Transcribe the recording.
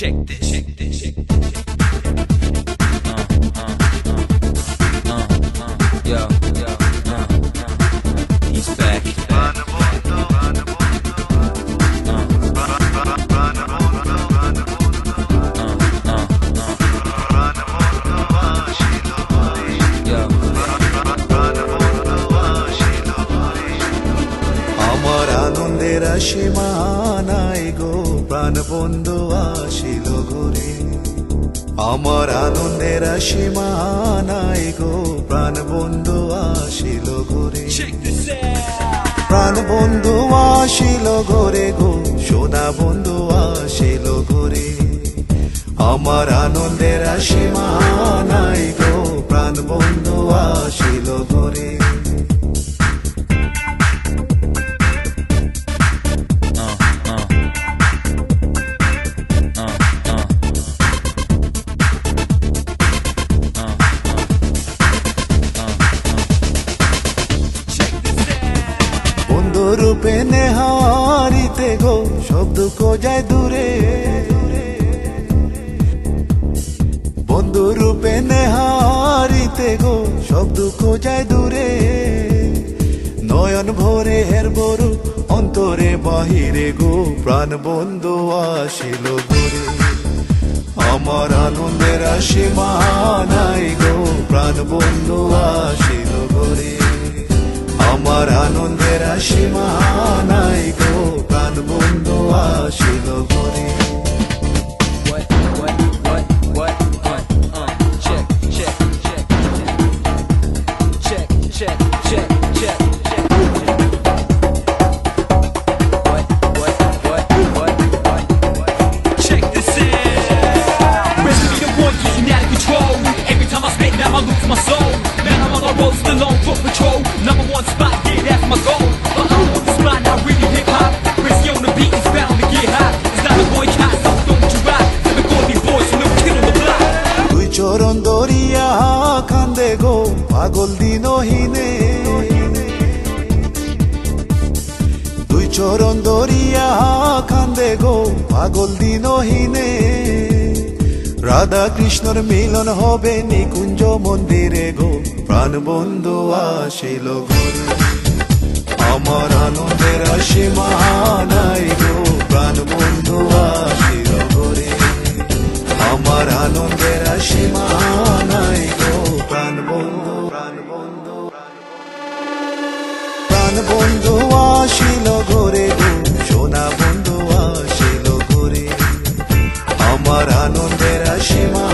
Check this. Yo, he's back. আমার আনন্দের সীমা নাই গো, প্রাণ বন্ধু আসিল ঘরে। আমার আনন্দের সীমা নাই গো, প্রাণ বন্ধু আসিল ঘরে। প্রাণ বন্ধু আসিল ঘরে গো, সোনা বন্ধু আসিল ঘরে। আমার আনন্দের সীমা নাই গো, প্রাণ বন্ধু আসিল ঘরে। রূপে নেহারিতে গো, সব দুঃখ যায় দূরে। বন্ধু রূপে নেহারিতে গো, সব দুঃখ যায় দূরে। নয়ন ভরে হের বড় অন্তরে বাহিরে গো, প্রাণ বন্ধু আসিল ঘরে। আমার আনন্দের সীমা নাই গো, প্রাণ বন্ধু আসিল ঘরে। আমার আনন্দের সীমা নাই গো, প্রাণ বন্ধু আসিল ঘরে। Still on foot patrol, number one spot, yeah, that's my goal. The spot now really hip hop. Risky on the beat is bound to get hot. It's not a boycott, so don't you rock. Never gonna be boys, no kid on the block. দুই চরণ দরিয়া কান্দে গো, পাগল দিনহীনে। দুই চরণ দরিয়া কান্দে গো, পাগল দিনহীনে। রাধা কৃষ্ণর মিলন হবে নিকুঞ্জ মন্দিরে গো, প্রাণ বন্ধু আসিল ঘরে। আমার আনন্দের সীমা নাই গো, প্রাণ বন্ধু আসিল ঘরে। আমার আনন্দের সীমা নাই গো, প্রাণ বন্ধু প্রাণ বন্ধু আসিল ঘরে গো, সোনা বন্ধু আসিল ঘরে। আমার আনন্দের সীমা